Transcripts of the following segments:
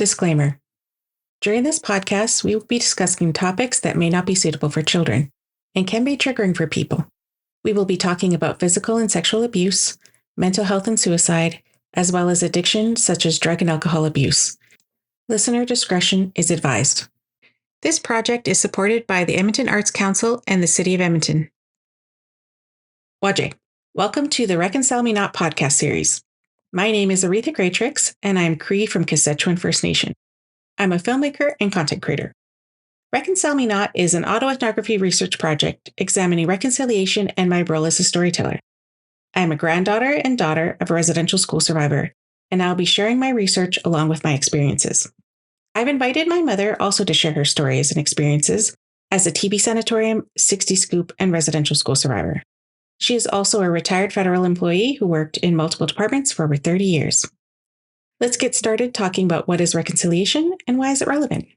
Disclaimer. During this podcast, we will be discussing topics that may not be suitable for children and can be triggering for people. We will be talking about physical and sexual abuse, mental health and suicide, as well as addiction such as drug and alcohol abuse. Listener discretion is advised. This project is supported by the Edmonton Arts Council and the City of Edmonton. Wajay, welcome to the Reconcile Me Not podcast series. My name is Aretha Graytrix, and I am Cree from Quechuan First Nation. I'm a filmmaker and content creator. Reconcile Me Not is an autoethnography research project examining reconciliation and my role as a storyteller. I am a granddaughter and daughter of a residential school survivor, and I'll be sharing my research along with my experiences. I've invited my mother also to share her stories and experiences as a TB sanatorium, 60 scoop, and residential school survivor. She is also a retired federal employee who worked in multiple departments for over 30 years. Let's get started talking about what is reconciliation and why is it relevant.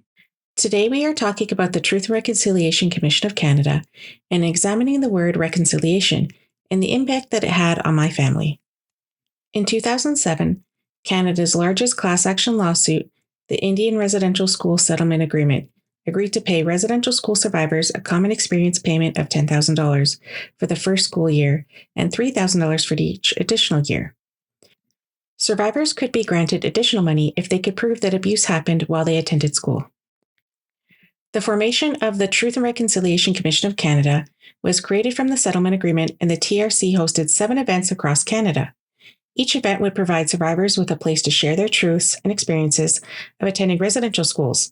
Today we are talking about the Truth and Reconciliation Commission of Canada and examining the word reconciliation and the impact that it had on my family. In 2007, Canada's largest class action lawsuit, the Indian Residential School Settlement Agreement, agreed to pay residential school survivors a common experience payment of $10,000 for the first school year and $3,000 for each additional year. Survivors could be granted additional money if they could prove that abuse happened while they attended school. The formation of the Truth and Reconciliation Commission of Canada was created from the settlement agreement, and the TRC hosted 7 events across Canada. Each event would provide survivors with a place to share their truths and experiences of attending residential schools.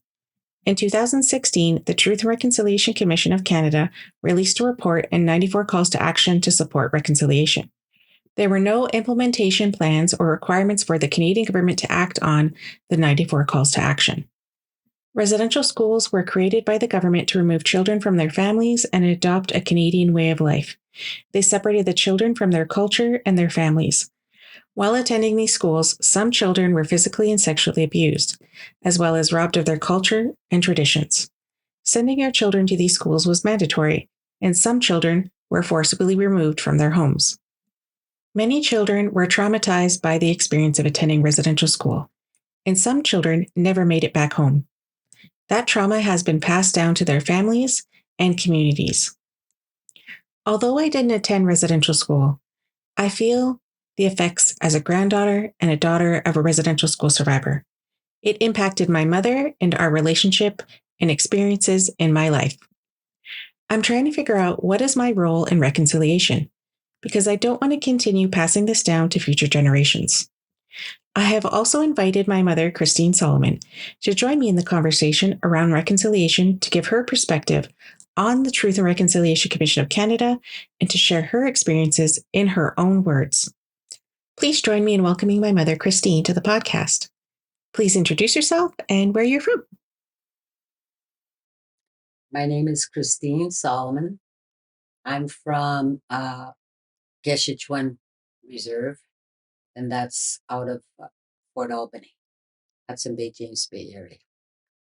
In 2016, the Truth and Reconciliation Commission of Canada released a report and 94 calls to action to support reconciliation. There were no implementation plans or requirements for the Canadian government to act on the 94 calls to action. Residential schools were created by the government to remove children from their families and adopt a Canadian way of life. They separated the children from their culture and their families. While attending these schools, some children were physically and sexually abused, as well as robbed of their culture and traditions. Sending your children to these schools was mandatory, and some children were forcibly removed from their homes. Many children were traumatized by the experience of attending residential school, and some children never made it back home. That trauma has been passed down to their families and communities. Although I didn't attend residential school, I feel the effects as a granddaughter and a daughter of a residential school survivor. It impacted my mother and our relationship and experiences in my life. I'm trying to figure out what is my role in reconciliation, because I don't want to continue passing this down to future generations. I have also invited my mother, Christine Solomon, to join me in the conversation around reconciliation to give her perspective on the Truth and Reconciliation Commission of Canada and to share her experiences in her own words. Please join me in welcoming my mother, Christine, to the podcast. Please introduce yourself and where you're from. My name is Christine Solomon. I'm from Quechuan Reserve, and that's out of Port Albany. That's in Bay James Bay area.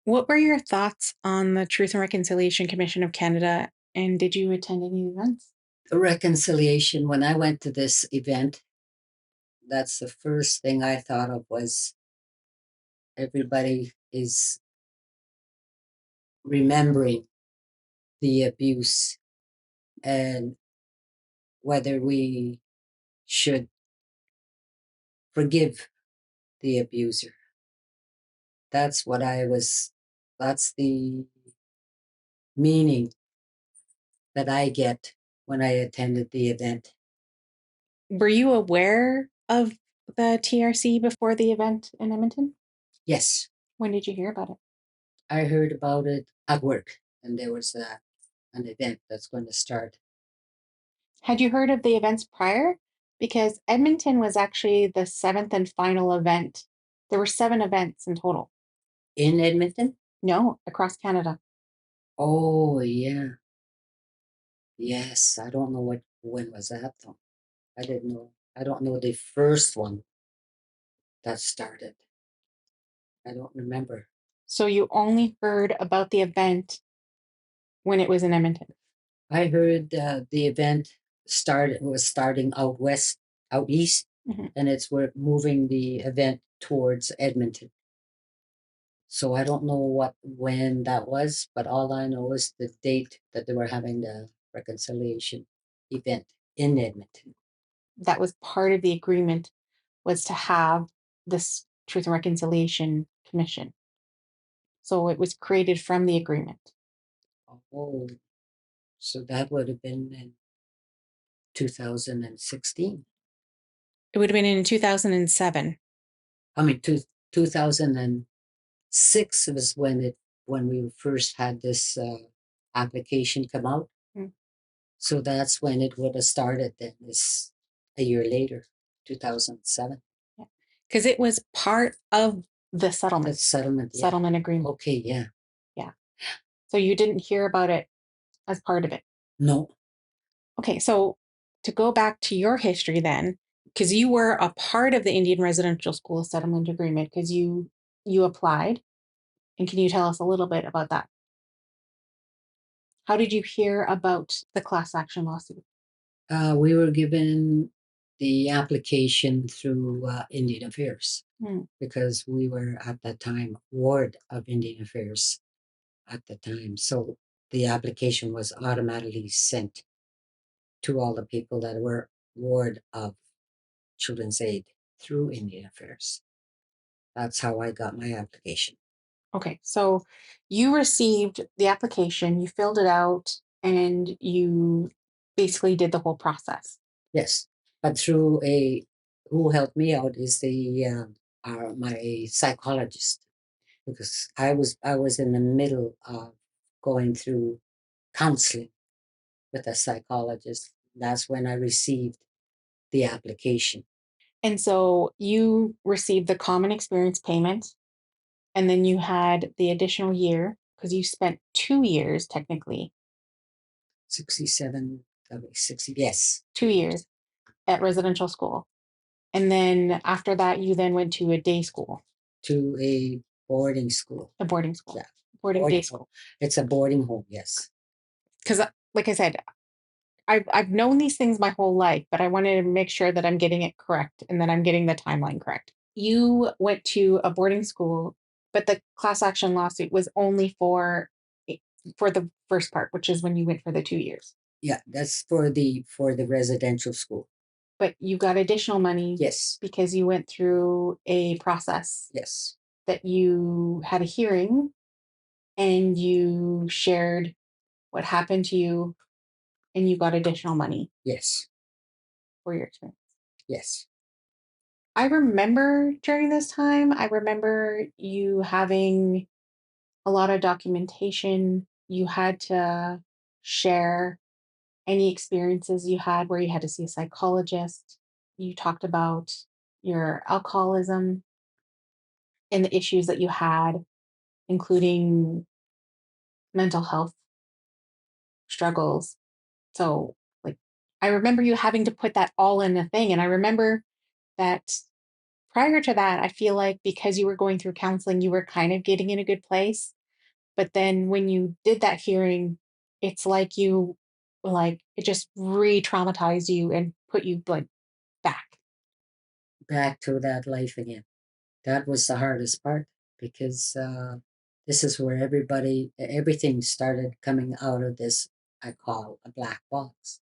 What were your thoughts on the Truth and Reconciliation Commission of Canada, and did you attend any events? The reconciliation, when I went to this event, that's the first thing I thought of was everybody is remembering the abuse and whether we should forgive the abuser. That's the meaning that I get when I attended the event. Were you aware of the TRC before the event in Edmonton? Yes. When did you hear about it? I heard about it at work, and there was an event that's going to start. Had you heard of the events prior? Because Edmonton was actually the 7th and final event. There were 7 events in total. In Edmonton? No, across Canada. Oh, yeah. Yes, I don't know when was that though. I didn't know. I don't know the first one that started. I don't remember. So you only heard about the event when it was in Edmonton? I heard the event was starting out east, Mm-hmm. and we're moving the event towards Edmonton. So I don't know when that was, but all I know is the date that they were having the reconciliation event in Edmonton. That was part of the agreement, was to have this Truth and Reconciliation Commission. So it was created from the agreement. Oh, so that would have been in 2016. It would have been in 2007. I mean, 2006 was when we first had this application come out. Mm. So that's when it would have started. Then this a year later, 2007. Because it was part of the settlement. That settlement. Yeah. Settlement agreement. Okay. Yeah. Yeah. So you didn't hear about it as part of it. No. Okay, so to go back to your history then, because you were a part of the Indian Residential School Settlement Agreement, because you applied, and can you tell us a little bit about that? How did you hear about the class action lawsuit? We were given the application through Indian Affairs because we were at that time ward of Indian Affairs at the time. So the application was automatically sent to all the people that were ward of Children's Aid through Indian Affairs. That's how I got my application. Okay, so you received the application, you filled it out, and you basically did the whole process. Yes, but through who helped me out is my psychologist, because I was in the middle of going through counseling with a psychologist. That's when I received the application. And so you received the common experience payment, and then you had the additional year because you spent 2 years technically. 67, 60, yes. 2 years at residential school. And then after that, you then went to a day school. To a boarding school. A boarding school. Yeah. Boarding day school. It's a boarding home, yes. Because, like I said, I've known these things my whole life, but I wanted to make sure that I'm getting it correct and that I'm getting the timeline correct. You went to a boarding school, but the class action lawsuit was only for the first part, which is when you went for the 2 years. Yeah, that's for the residential school. But you got additional money. Yes. Because you went through a process. Yes. That you had a hearing and you shared what happened to you and you got additional money. Yes. For your experience. Yes. I remember during this time, I remember you having a lot of documentation. You had to share any experiences you had where you had to see a psychologist. You talked about your alcoholism and the issues that you had, including mental health struggles. So, like, I remember you having to put that all in a thing. And I remember that prior to that, I feel like because you were going through counseling, you were kind of getting in a good place. But then when you did that hearing, it's like it just re-traumatized you and put you like back to that life again. That was the hardest part because this is where everything started coming out of this, I call a black box.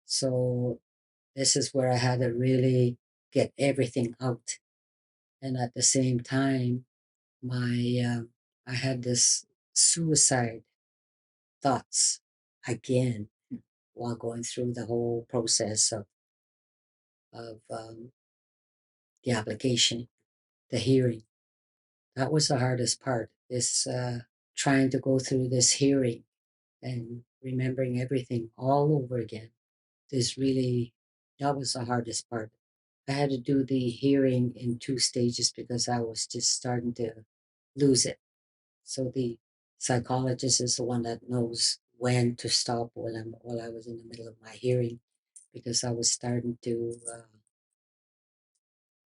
So this is where I had to really get everything out. And at the same time, I had this suicide thoughts again while going through the whole process of the application, the hearing. That was the hardest part. Is trying to go through this hearing and remembering everything all over again. That was the hardest part. I had to do the hearing in 2 stages because I was just starting to lose it. So the psychologist is the one that knows when to stop while I was in the middle of my hearing, because I was starting to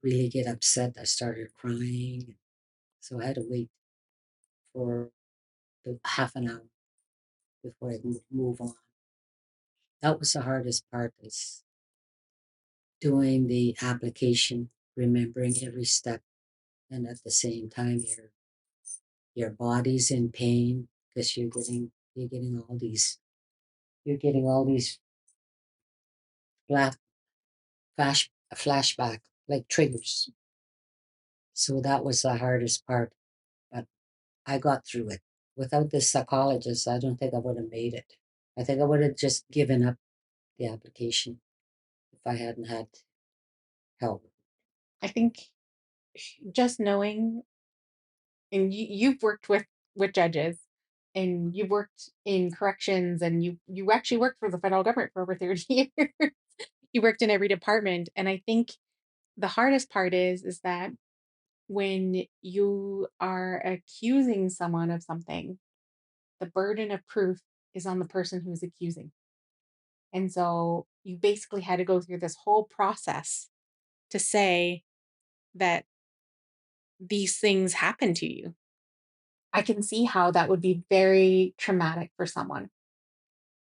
really get upset. I started crying, so I had to wait for half an hour before I could move on. That was the hardest part, is doing the application, remembering every step, and at the same time you're your body's in pain because you're getting all these flat flashback like triggers. So that was the hardest part, but I got through it. Without this psychologist, I don't think I would have made it. I think I would have just given up the application if I hadn't had help. I think just knowing, and you've worked with judges, and you've worked in corrections, and you actually worked for the federal government for over 30 years. You worked in every department, and I think the hardest part is that when you are accusing someone of something, the burden of proof is on the person who's accusing. And so you basically had to go through this whole process to say that these things happen to you. I can see how that would be very traumatic for someone.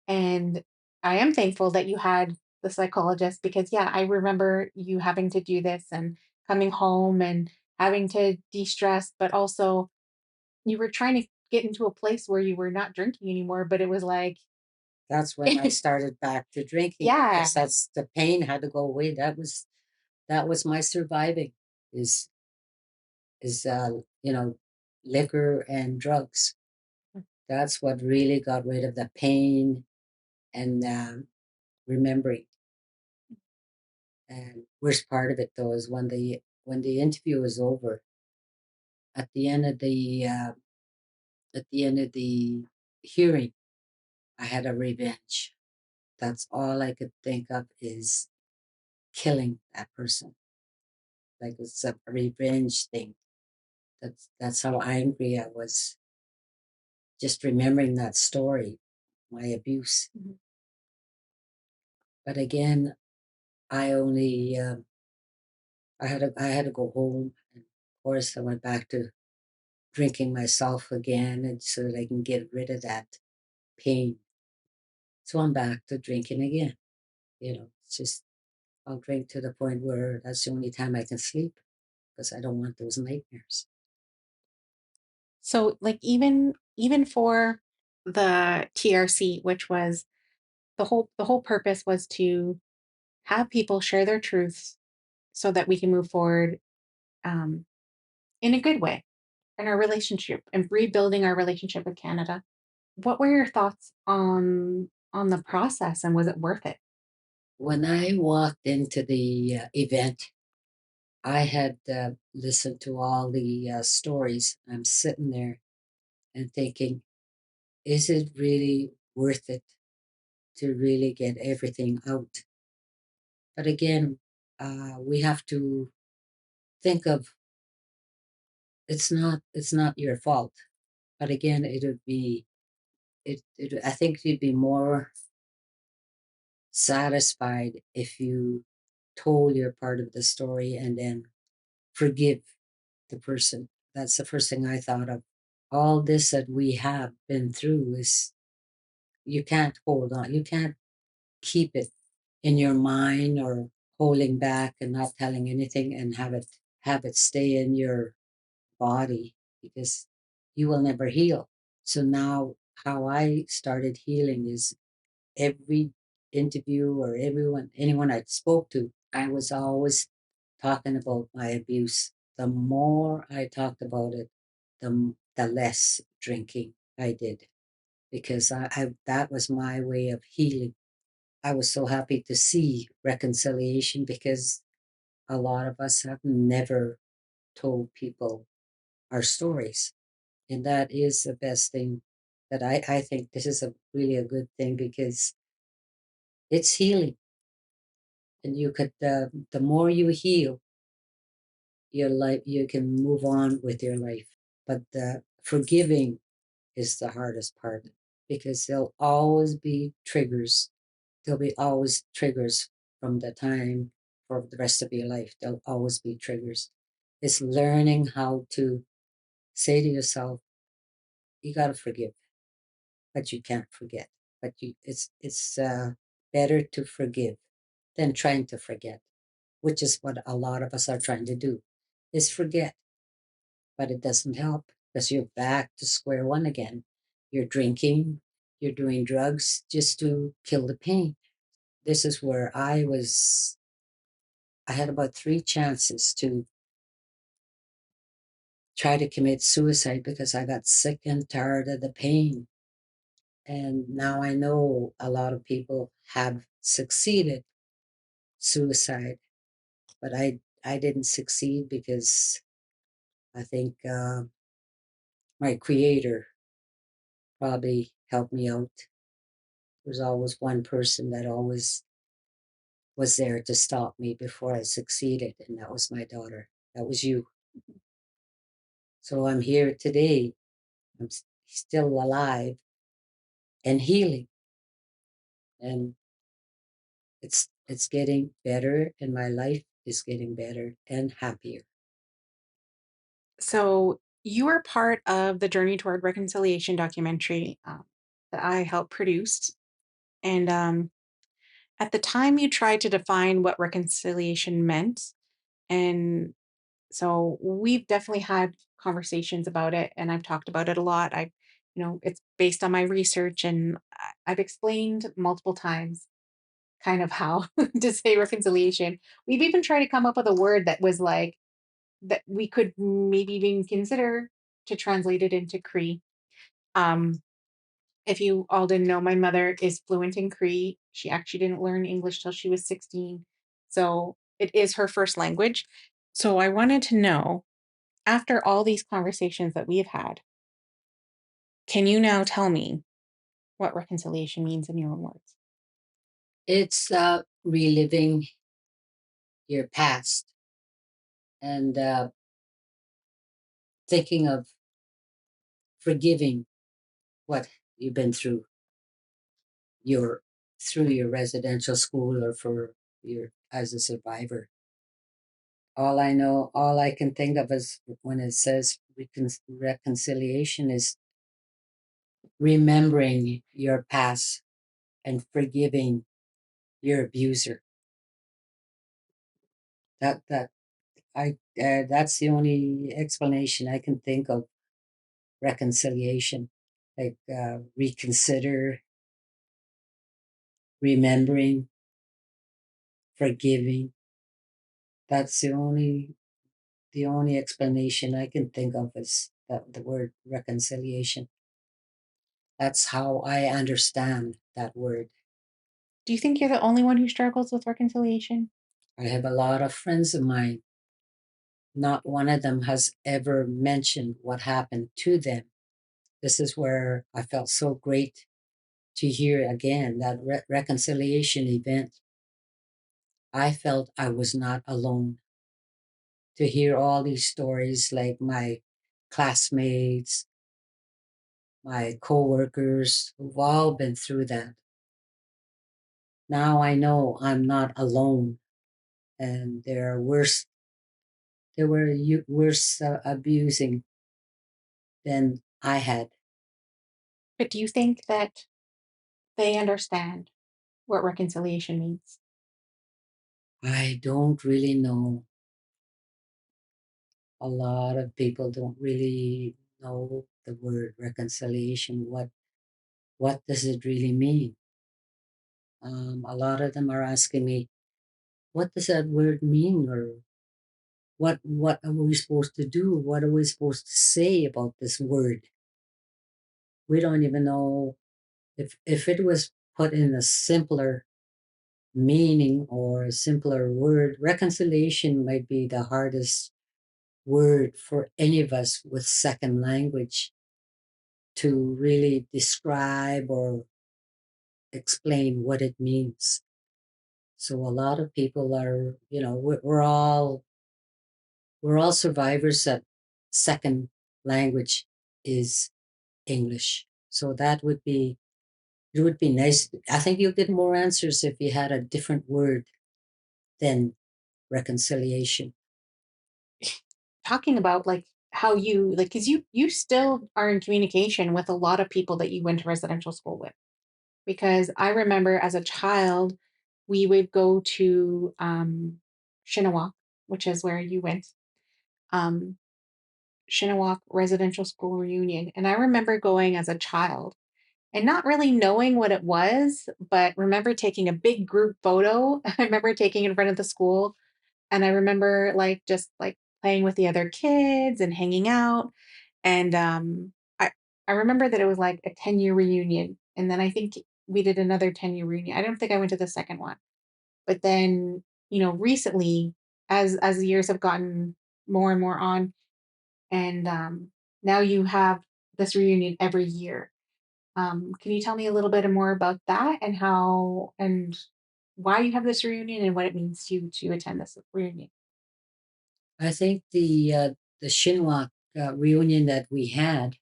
And I am thankful that you had the psychologist because, yeah, I remember you having to do this and coming home and having to de stress, but also you were trying to get into a place where you were not drinking anymore, but it was like, That's when I started back to drinking yeah. because that's the pain had to go away. That was my surviving is is you know liquor and drugs. That's what really got rid of the pain and remembering. And worst part of it though is when the interview was over at the end of the hearing, I had a revenge. That's all I could think of is killing that person. Like it's a revenge thing. That's how angry I was just remembering that story, my abuse. Mhm. But again, I only I had to go home, and of course I went back to drinking myself again, and so that I can get rid of that pain. So I'm back to drinking again. It's just I'll drink to the point where that's the only time I can sleep because I don't want those nightmares. So like even for the TRC, which was the whole purpose was to have people share their truths so that we can move forward um, in a good way in our relationship and rebuilding our relationship with Canada. What were your thoughts on the process, and was it worth it? When I walked into the event, I had listened to all the stories. I'm sitting there and thinking, is it really worth it to really get everything out? But again, we have to think of it's not your fault. But again, it would be I think you'd be more satisfied if you told your part of the story and then forgive the person. That's the first thing I thought of. All this that we have been through is you can't hold on. You can't keep it in your mind or holding back and not telling anything and have it stay in your body because you will never heal. So now how I started healing is every interview or anyone I spoke to, I was always talking about my abuse. The more I talked about it, the less drinking I did because I that was my way of healing. I was so happy to see reconciliation because a lot of us have never told people our stories. And that is the best thing that I think this is really a good thing because it's healing. And you could, the more you heal your life, you can move on with your life. But the forgiving is the hardest part because there'll always be triggers. There'll be always triggers from the time for the rest of your life. There'll always be triggers. It's learning how to say to yourself, you got to forgive, but you can't forget. But it's better to forgive than trying to forget, which is what a lot of us are trying to do, is forget, but it doesn't help. because you're back to square one again. You're drinking, you're doing drugs just to kill the pain. This is where I had about three chances to try to commit suicide because I got sick and tired of the pain. And now I know a lot of people have succeeded suicide, but I didn't succeed because I think my creator probably helped me out. There's always one person that always was there to stop me before I succeeded, and that was my daughter. That was you. So I'm here today. I'm still alive and healing, and it's getting better, and my life is getting better and happier. So you were part of the Journey Toward Reconciliation documentary that I helped produce. And at the time, you tried to define what reconciliation meant. And so we've definitely had conversations about it, and I've talked about it a lot. It's based on my research, and I've explained multiple times kind of how to say reconciliation. We've even tried to come up with a word that was like, that we could maybe even consider to translate it into Cree. Um, if you all didn't know, my mother is fluent in Cree. She actually didn't learn English till she was 16. So it is her first language. So I wanted to know, after all these conversations that we've had, can you now tell me what reconciliation means in your own words? It's reliving your past and thinking of forgiving what you've been your through your residential school or for your as a survivor. All I know, all I can think of is when it says reconciliation is remembering your past and forgiving your abuser. That I that's the only explanation I can think of reconciliation, like reconsider, remembering, forgiving. That's the only explanation I can think of is that the word reconciliation. That's how I understand that word. Do you think you're the only one who struggles with reconciliation? I have a lot of friends of mine. Not one of them has ever mentioned what happened to them. This is where I felt so great to hear again that reconciliation event. I felt I was not alone. To hear all these stories, like my classmates, my coworkers, who've all been through that. Now I know I'm not alone, and there were worse abusing than I had. But do you think that they understand what reconciliation means? I don't really know. A lot of people don't really know the word reconciliation. What does it really mean? A lot of them are asking me, what does that word mean, or what are we supposed to do? What are we supposed to say about this word? We don't even know if it was put in a simpler meaning or a simpler word. Reconciliation might be the hardest word for any of us with second language to really describe or explain what it means. So a lot of people are, we're all survivors that second language is English. So it would be nice. I think you'll get more answers if you had a different word than reconciliation. Talking about like how you like, because you still are in communication with a lot of people that you went to residential school with. Because I remember as a child, we would go to Shinawak, which is where you went. Um, Shinnewauk Residential School reunion, and I remember going as a child and not really knowing what it was, but remember taking a big group photo. I remember taking in front of the school, and I remember like just like playing with the other kids and hanging out. And I remember that it was like a 10-year reunion, and then I think we did another 10-year reunion. I don't think I went to the second one, but then recently, as the years have gotten more and more on, and now you have this reunion every year. Can you tell me a little bit more about that and how and why you have this reunion and what it means to you to attend this reunion? I think the Shinwalk reunion that we had,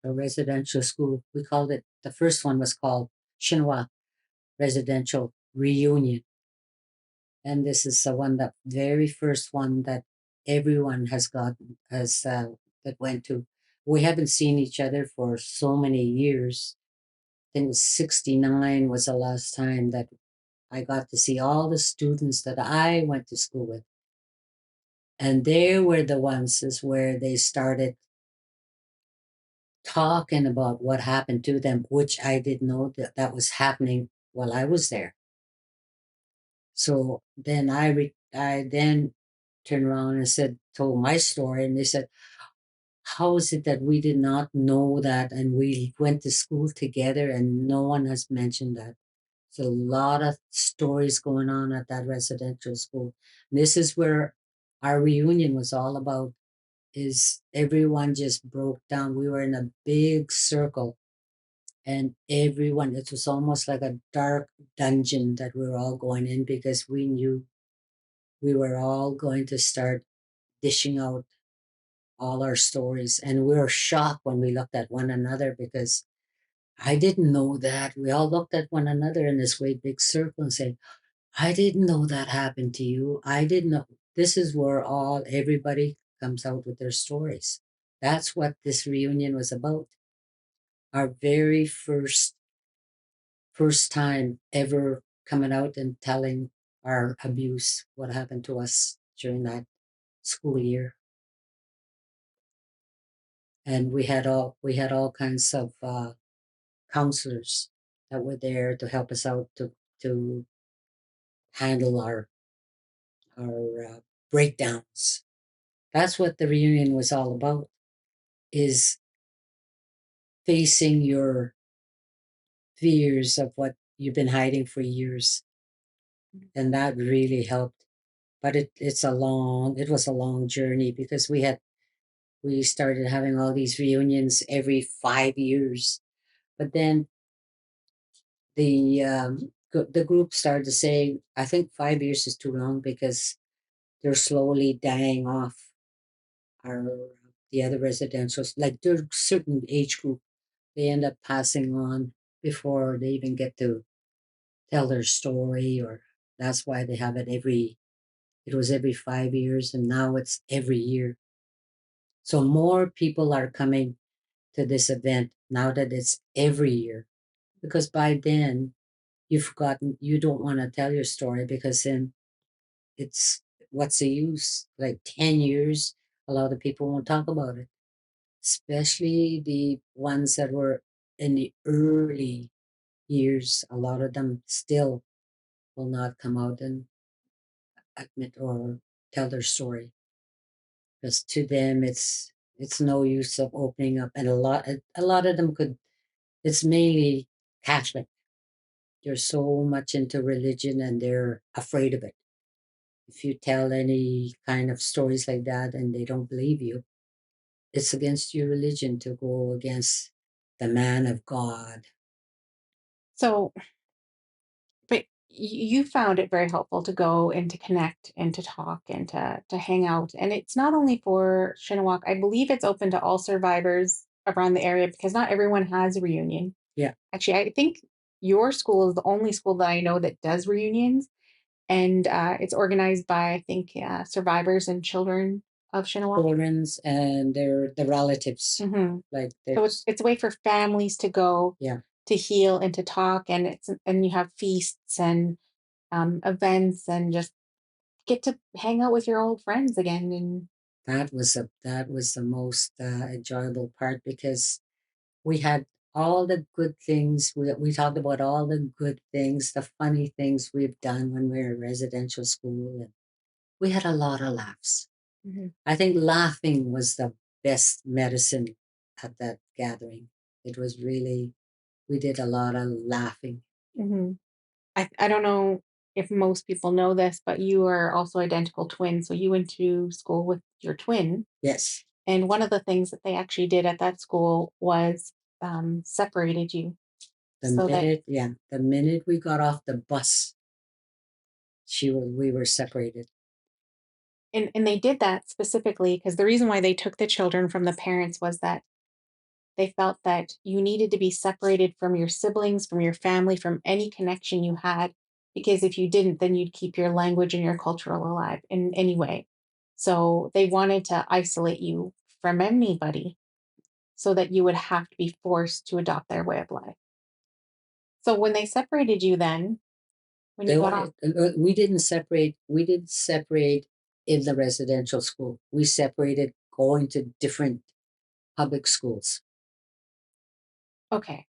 a residential school, we called it. The first one was called Shinwalk Residential Reunion, and this is the one, the very first one that everyone has gotten has that went to. We haven't seen each other for so many years. I think it was 69 was the last time that I got to see all the students that I went to school with. And they were the ones is where they started talking about what happened to them, which I didn't know that that was happening while I was there. So then I then turned around and told my story, and they said, "How is it that we did not know that, and we went to school together, and no one has mentioned that?" There's a lot of stories going on at that residential school. And this is where our reunion was all about. Is everyone just broke down? We were in a big circle, and everyone. It was almost like a dark dungeon that we were all going in because we knew we were all going to start dishing out all our stories. And we were shocked when we looked at one another because I didn't know that. We all looked at one another in this great big circle and said, "I didn't know that happened to you. I didn't know." This is where everybody comes out with their stories. That's what this reunion was about. Our very first time ever coming out and telling our abuse, what happened to us during that school year. And we had all kinds of counselors that were there to help us out to handle our breakdowns. That's what the reunion was all about, is facing your fears of what you've been hiding for years. And that really helped. But it was a long journey because we started having all these reunions every 5 years. But then the group started to say, I think 5 years is too long because they're slowly dying off. Our The other residentials, like there's certain age group, they end up passing on before they even get to tell their story, or that's why they have it was every 5 years, and now it's every year. So more people are coming to this event now that it's every year, because by then you don't want to tell your story because then it's what's the use? Like 10 years, a lot of people won't talk about it, especially the ones that were in the early years. A lot of them still will not come out and admit or tell their story because to them it's no use of opening up. And a lot of them could. It's mainly Catholic. They're so much into religion and they're afraid of it. If you tell any kind of stories like that and they don't believe you, it's against your religion to go against the man of God. So, but you found it very helpful to go and to connect and to talk and to hang out. And it's not only for Shinnewauk. I believe it's open to all survivors around the area because not everyone has a reunion. Yeah. Actually, I think your school is the only school that I know that does reunions, and it's organized by I think survivors and children of Shinnewauk. Children's and the relatives. Hmm. Like So it's a way for families to go yeah. to heal and to talk, and you have feasts and events and just get to hang out with your old friends again. And that was the most enjoyable part because we had all the good things. We talked about all the good things, the funny things we've done when we were in residential school, and we had a lot of laughs. Mhm. I think laughing was the best medicine at that gathering. It was really, we did a lot of laughing. Mhm. I don't know if most people know this, but you are also identical twins. So you went to school with your twin. Yes. And one of the things that they actually did at that school was separated you so that, The minute we got off the bus, we were separated. and they did that specifically because the reason why they took the children from the parents was that they felt that you needed to be separated from your siblings, from your family, from any connection you had, because if you didn't, then you'd keep your language and your culture alive in any way. So they wanted to isolate you from anybody so that you would have to be forced to adopt their way of life. So when they separated you, then when you They got off, wanted, we didn't separate. We didn't separate in the residential school. We separated going to different public schools. okay,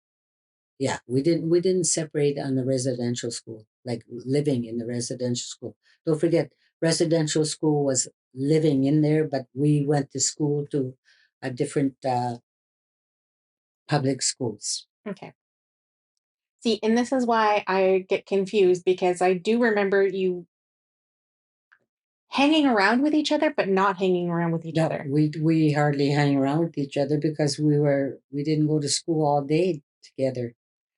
Yeah, we didn't separate on the residential school, like living in the residential school. Don't forget, residential school was living in there, but we went to school to a different public schools. okay. See, and this is why I get confused because I do remember you hanging around with each other, but not hanging around with each No, other. we hardly hang around with each other because we didn't go to school all day together.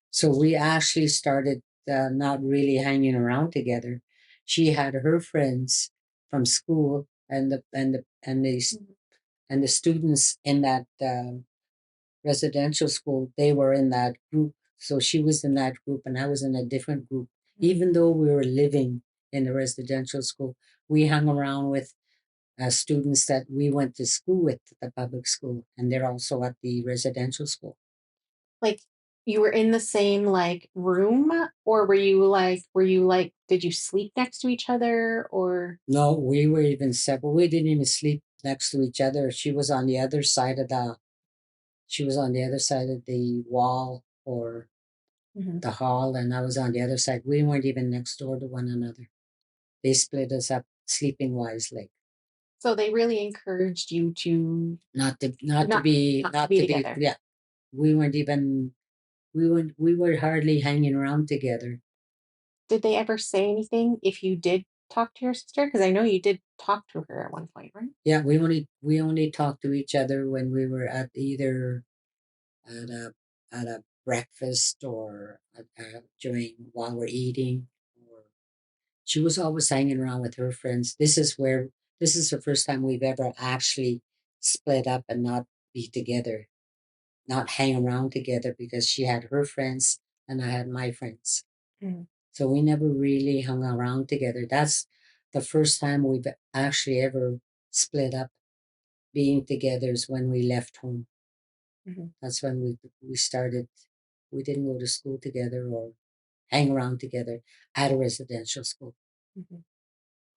So we actually started not really hanging around together. She had her friends from school, Mhm. and the students in that residential school. They were in that group. So she was in that group, and I was in a different group. Mhm. Even though we were living in the residential school, we hung around with students that we went to school with, the public school, and they're also at the residential school. Like you were in the same like room, or were you like did you sleep next to each other or No, we were even separate. We didn't even sleep next to each other. She was on the other side of the wall or Mhm. the hall, and I was on the other side. We weren't even next door to one another. They split us up sleeping wisely. So they really encouraged you to not not to not be to be together. yeah. We weren't even we were hardly hanging around together. Did they ever say anything if you did talk to your sister? Because I know you did talk to her at one point, right? Yeah, we only talked to each other when we were at either at a breakfast or during while we're eating. Or she was always hanging around with her friends. This is the first time we've ever actually split up and not be together, not hang around together because she had her friends and I had my friends. Mm. So we never really hung around together. That's the first time we've actually ever split up. Being together is when we left home. Mhm. That's when we started. We didn't go to school together or hang around together at a residential school. Mhm.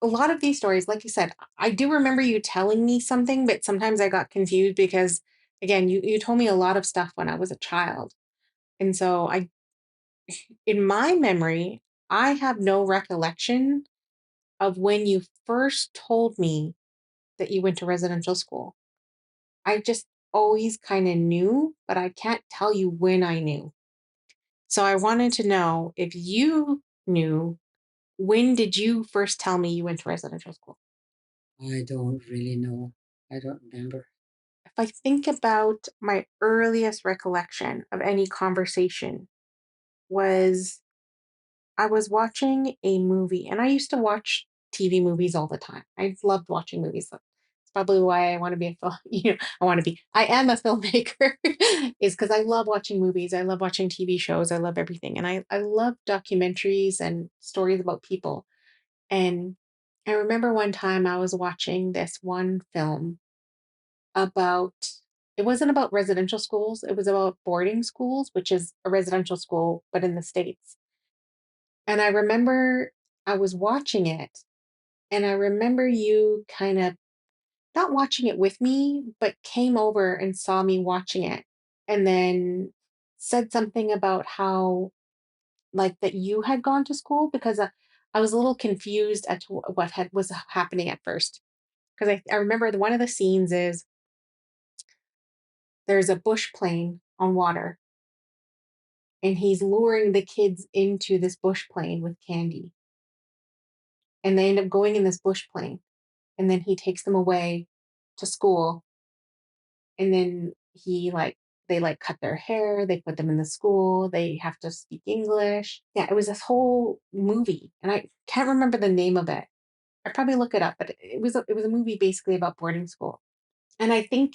A lot of these stories, like you said, I do remember you telling me something, but sometimes I got confused because again, you told me a lot of stuff when I was a child. And so I in my memory, I have no recollection of when you first told me that you went to residential school. I just always kind of knew, but I can't tell you when I knew. So I wanted to know if you knew, when did you first tell me you went to residential school? I don't really know. I don't remember. If I think about my earliest recollection of any conversation was I was watching a movie, and I used to watch TV movies all the time. I loved watching movies. So it's probably why I want to be a film. I want to be. I am a filmmaker, is because I love watching movies. I love watching TV shows. I love everything, and I love documentaries and stories about people. And I remember one time I was watching this one film about. It wasn't about residential schools. It was about boarding schools, which is a residential school, but in the States. And I remember I was watching it and I remember you kind of not watching it with me, but came over and saw me watching it and then said something about how, like, that you had gone to school because I was a little confused at what was happening at first. Because I remember one of the scenes is there's a bush plane on water and he's luring the kids into this bush plane with candy. And they end up going in this bush plane. And then he takes them away to school. And then they like cut their hair, they put them in the school, they have to speak English. Yeah, it was this whole movie. And I can't remember the name of it. I'd probably look it up, but it was a movie basically about boarding school. And I think,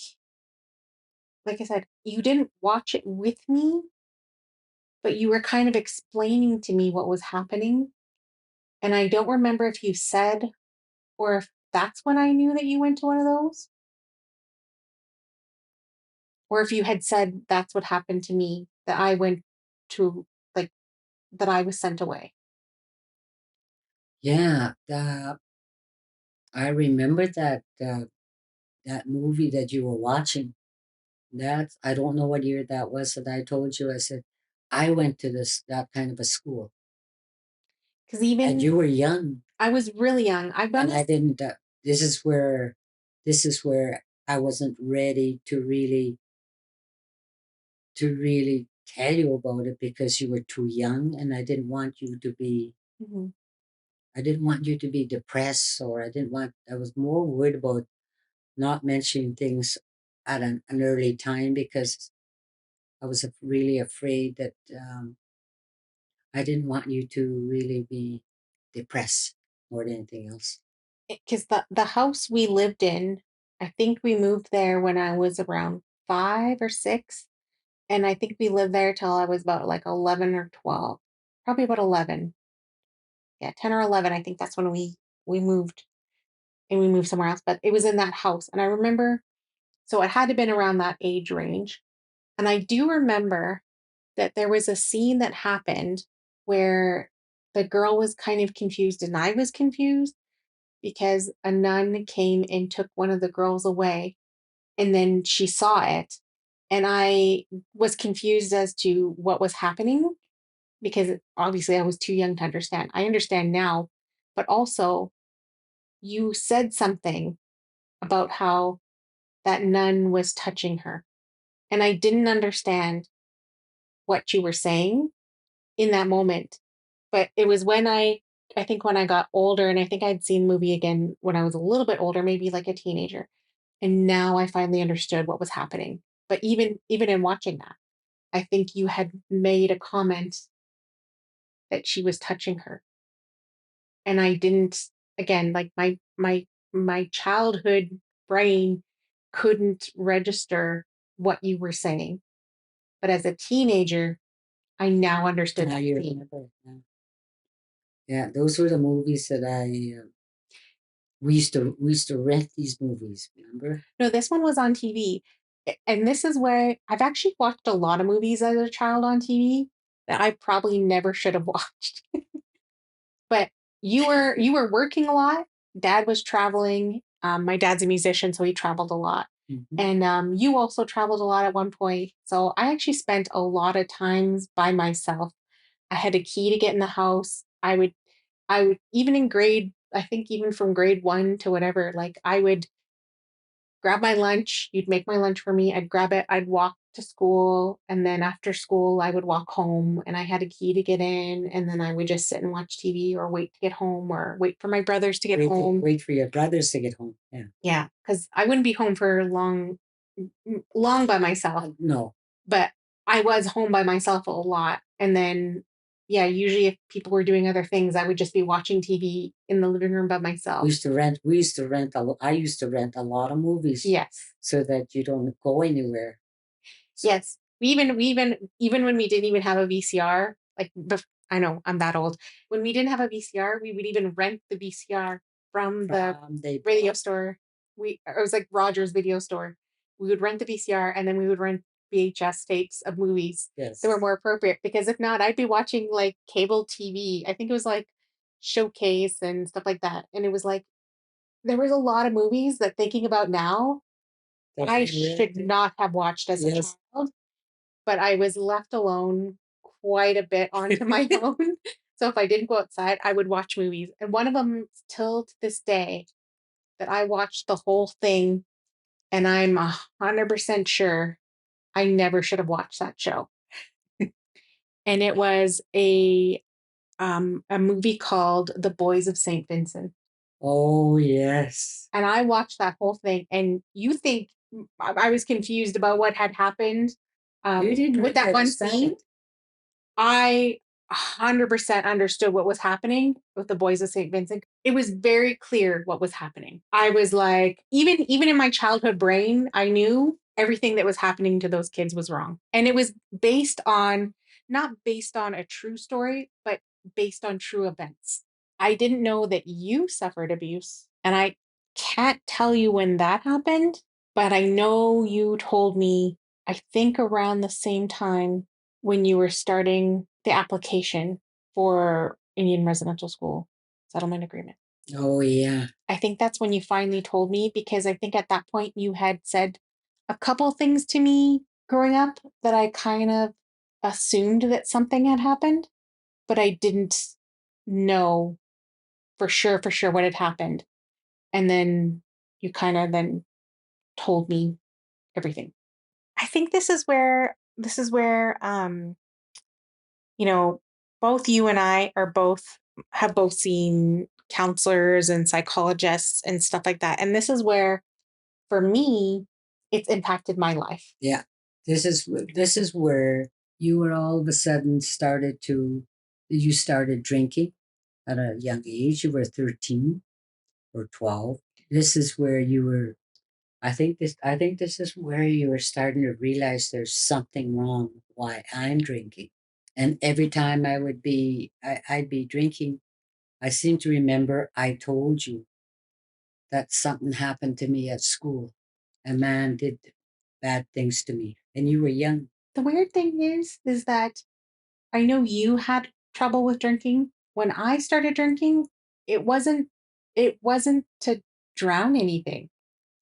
like I said, you didn't watch it with me, but you were kind of explaining to me what was happening. And I don't remember if you said or if that's when I knew that you went to one of those, or if you had said that's what happened to me, that I went to, like, that I was sent away. Yeah, I remember that movie that you were watching. That I don't know what year that was that I told you. I said I went to that kind of a school, Because and even you were young, I was really young. and I didn't. This is where I wasn't ready to really tell you about it because you were too young, and I didn't want you to be. Mhm. I didn't want you to be depressed, or I didn't want. I was more worried about not mentioning things at an early time because I was really afraid that I didn't want you to really be depressed more than anything else. Because the house we lived in, I think we moved there when I was around 5 or 6, and I think we lived there till I was about like 11 or 12, probably about 11. Yeah, 10 or 11. I think that's when we moved and we moved somewhere else. But it was in that house, and I remember. So it had to been around that age range, and I do remember that there was a scene that happened where the girl was kind of confused and I was confused because a nun came and took one of the girls away and then she saw it and I was confused as to what was happening because obviously I was too young to understand. I understand now, but also you said something about how that nun was touching her and I didn't understand what you were saying in that moment. But it was when I think when I got older and I think I'd seen the movie again when I was a little bit older, maybe like a teenager. And now I finally understood what was happening. But even in watching that, I think you had made a comment that she was touching her. And I didn't, again, like my childhood brain couldn't register what you were saying. But as a teenager, I now understood Now that you scene. remember. Yeah, yeah, those were the movies that we used to rent these movies. Remember? No, this one was on TV. And this is where I've actually watched a lot of movies as a child on TV that I probably never should have watched. But you were working a lot. Dad was traveling. My dad's a musician, so he traveled a lot. Hmm. And you also traveled a lot at one point. So I actually spent a lot of times by myself. I had a key to get in the house. I would even in grade, I think even from grade 1 to whatever, like I would grab my lunch. You'd make my lunch for me. I'd grab it. I'd walk to school. And then after school, I would walk home and I had a key to get in. And then I would just sit and watch TV or wait to get home or wait for my brothers to get home. Wait for your brothers to get home. Yeah. Yeah. Cause I wouldn't be home for long by myself, No, but I was home by myself a lot. And then, yeah, usually if people were doing other things, I would just be watching TV in the living room by myself. we used to rent I used to rent a lot of movies. Yes. So that you don't go anywhere. Yes. Even when we didn't even have a VCR, like I know I'm that old. When we didn't have a VCR, we would even rent the VCR from the They radio store. It was like Rogers video store. We would rent the VCR and then we would rent VHS tapes of movies Yes. that were more appropriate because if not, I'd be watching like cable TV. I think it was like Showcase and stuff like that. And it was like there was a lot of movies that thinking about now, I should Definitely. not have watched as a Yes. child, but I was left alone quite a bit onto my own. So if I didn't go outside, I would watch movies. And one of them till to this day that I watched the whole thing and I'm 100% sure I never should have watched that show. And it was a movie called The Boys of St. Vincent. Oh, yes. And I watched that whole thing, and you think I was confused about what had happened You didn't with really that one understand scene. it. I 100% understood what was happening with the Boys of St. Vincent. It was very clear what was happening. I was like, even in my childhood brain, I knew everything that was happening to those kids was wrong. And it was based on, not based on a true story, but based on true events. I didn't know that you suffered abuse, and I can't tell you when that happened, but I know you told me, I think around the same time when you were starting the application for Indian Residential School settlement agreement. Oh, yeah. I think that's when you finally told me, because I think at that point you had said a couple things to me growing up that I kind of assumed that something had happened, but I didn't know for sure what had happened. And then you kind of then told me everything. I think this is where you know, both you and I are both have both seen counselors and psychologists and stuff like that. And this is where, for me, it's impacted my life. Yeah. This is where you were all of a sudden you started drinking at a young age. You were 13 or 12. This is where you were I think this is where you were starting to realize there's something wrong with why I'm drinking. And every time I'd be drinking, I seem to remember I told you that something happened to me at school. A man did bad things to me, and you were young. The weird thing is that I know you had trouble with drinking. When I started drinking, it wasn't it wasn't to drown anything.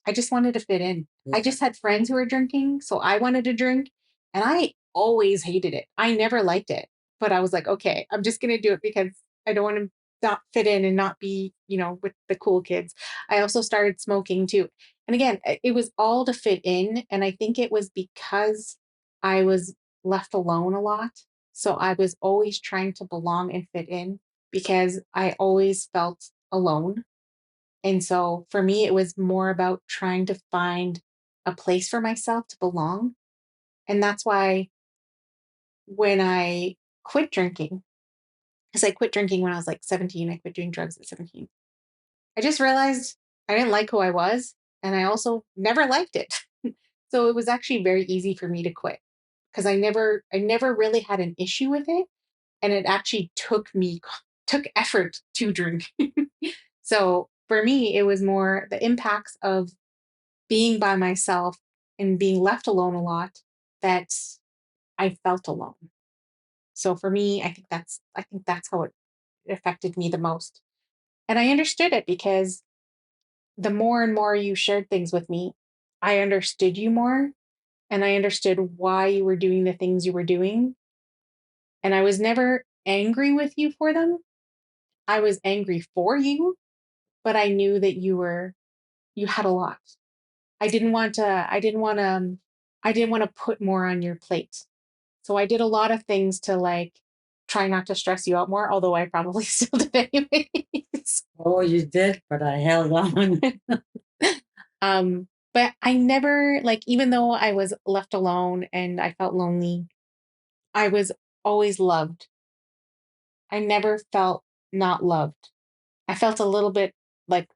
I just wanted to fit in. I Yeah. just had friends who were drinking, so I wanted to drink, and I always hated it. I never liked it, but I was like, okay, I'm just going to do it because I don't want to not fit in and not be, with the cool kids. I also started smoking too. And again, it was all to fit in, and I think it was because I was left alone a lot. So I was always trying to belong and fit in because I always felt alone, and so for me, it was more about trying to find a place for myself to belong. And that's why when I quit drinking, because I quit drinking when I was like 17, I quit doing drugs at 17. I just realized I didn't like who I was. And I also never liked it. So it was actually very easy for me to quit because I never really had an issue with it. And it actually took effort to drink. So for me, it was more the impacts of being by myself and being left alone a lot that I felt alone. So for me, I think that's how it affected me the most. And I understood it because the more and more you shared things with me, I understood you more and I understood why you were doing the things you were doing. And I was never angry with you for them. I was angry for you, but I knew that you had a lot. I didn't want to put more on your plate. So I did a lot of things to like try not to stress you out more, although I probably still did anyways. Oh, you did, but I held on. But I never, like, even though I was left alone and I felt lonely, I was always loved. I never felt not loved. I felt a little bit like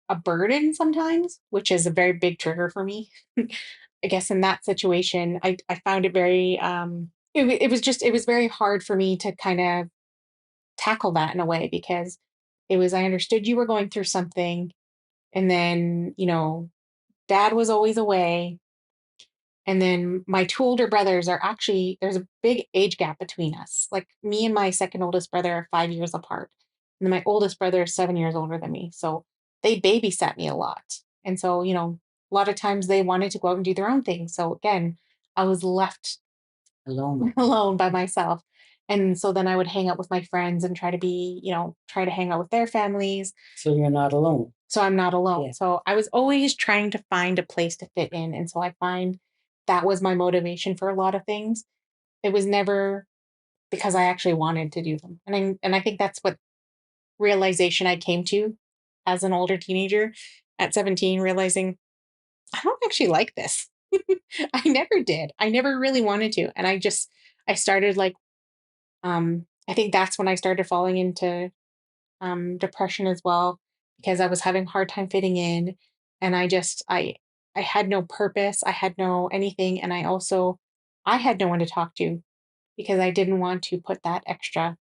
a burden sometimes, which is a very big trigger for me. I guess in that situation, I found it very, it was very hard for me to kind of tackle that in a way because I understood you were going through something. And then, dad was always away. And then my two older brothers are actually, there's a big age gap between us. Like me and my second oldest brother are 5 years apart. And then my oldest brother is 7 years older than me. So they babysat me a lot. And so, a lot of times they wanted to go out and do their own thing. So again, I was left Alone. alone by myself. And so then I would hang out with my friends and try to be, try to hang out with their families. So you're not alone. So I'm not alone. Yeah. So I was always trying to find a place to fit in. And so I find that was my motivation for a lot of things. It was never because I actually wanted to do them. And I think that's what realization I came to as an older teenager at 17, realizing I don't actually like this. I never did. I never really wanted to. And I started like, I think that's when I started falling into depression as well, because I was having a hard time fitting in. And I had no purpose. I had no anything. And I had no one to talk to because I didn't want to put that extra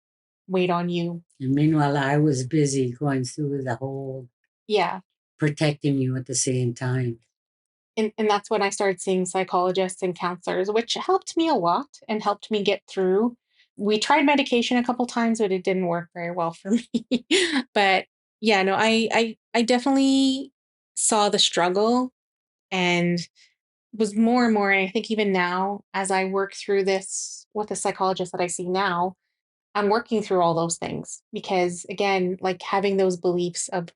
weight on you. And meanwhile, I was busy going through the whole Yeah. protecting you at the same time. And that's when I started seeing psychologists and counselors, which helped me a lot and helped me get through. We tried medication a couple times, but it didn't work very well for me. But yeah, no, I definitely saw the struggle and was more and more. And I think even now, as I work through this with a psychologist that I see now, I'm working through all those things because again, like having those beliefs of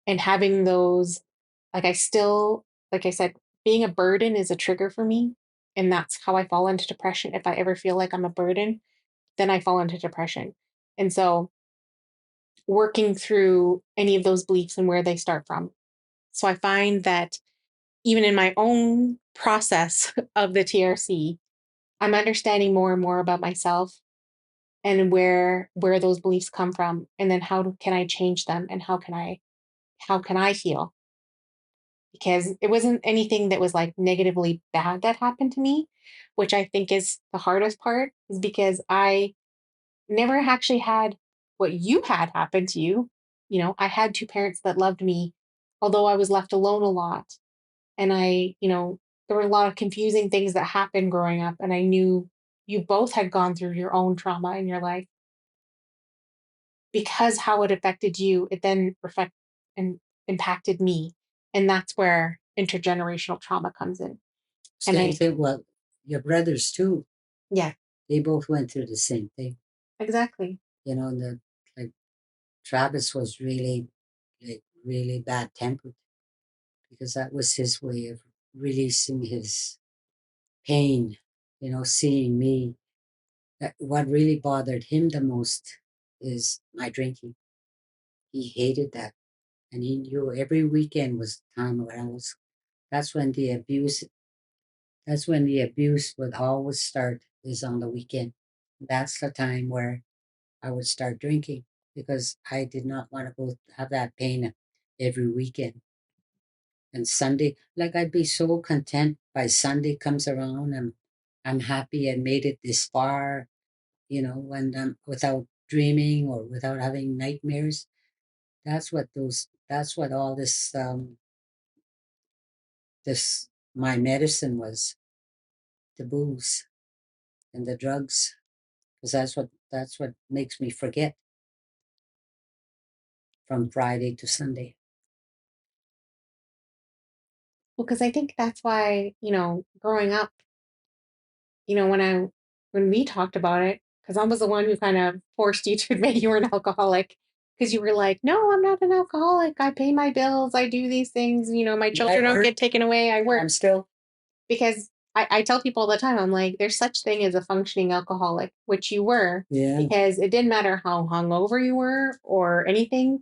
and having those like like I said, being a burden is a trigger for me, and that's how I fall into depression. If I ever feel like I'm a burden, then I fall into depression. And so working through any of those beliefs and where they start from. So I find that even in my own process of the TRC, I'm understanding more and more about myself and where those beliefs come from, and then can I change them, and how can I heal, because it wasn't anything that was like negatively bad that happened to me, which I think is the hardest part, is because I never actually had what you had happen to you. I had two parents that loved me, although I was left alone a lot. And there were a lot of confusing things that happened growing up. And I knew you both had gone through your own trauma in your life, because how it affected you, it then and impacted me. And that's where intergenerational trauma comes in. And Same thing. Well, your brothers too. yeah, They both went through the same thing. exactly. Like Travis was really bad tempered because that was his way of releasing his pain. Seeing me. What really bothered him the most is my drinking. He hated that, and he knew every weekend was the time where I was. That's when the abuse. That's when the abuse would always start. Is on the weekend. That's the time where I would start drinking because I did not want to go have that pain every weekend. And Sunday, like I'd be so content by Sunday comes around and I'm happy I made it this far, when I'm without dreaming or without having nightmares. That's what all this my medicine was, the booze and the drugs, because that's what makes me forget from Friday to Sunday. Well, because I think that's why, growing up, when we talked about it, because I was the one who kind of forced you to admit you were an alcoholic, because you were like, no, I'm not an alcoholic. I pay my bills. I do these things. My children don't get taken away. I work. I'm still. Because I tell people all the time, I'm like, there's such thing as a functioning alcoholic, which you were, Yeah. because it didn't matter how hungover you were or anything.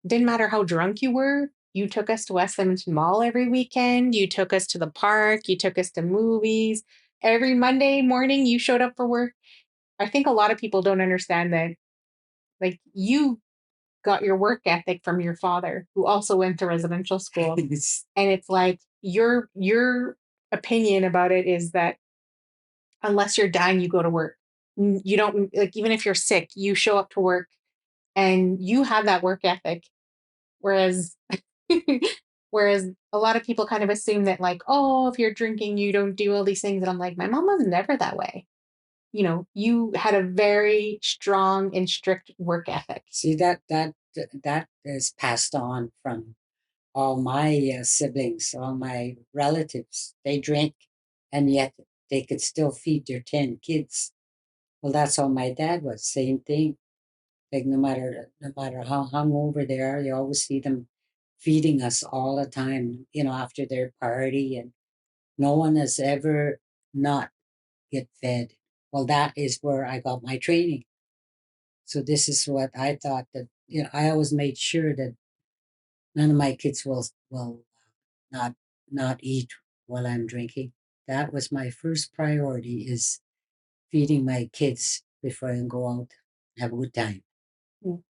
It didn't matter how drunk you were. You took us to West Edmonton Mall every weekend. You took us to the park. You took us to movies. Every Monday morning, you showed up for work. I think a lot of people don't understand that, like, you got your work ethic from your father, who also went to residential school. And it's like your opinion about it is that unless you're dying, you go to work. You don't, like, even if you're sick, you show up to work and you have that work ethic. Whereas whereas a lot of people kind of assume that, like, oh, if you're drinking, you don't do all these things. And I'm like, my mom was never that way. You had a very strong and strict work ethic. See that that is passed on from all my siblings, all my relatives. They drink, and yet they could still feed their 10 kids. Well, that's how my dad was. Same thing. Like no matter how hungover they are, you always see them feeding us all the time. After their party, and no one has ever not get fed. Well, that is where I got my training. So this is what I thought that I always made sure that none of my kids will not not eat while I'm drinking. That was my first priority, is feeding my kids before I go out and have a good time. Mm.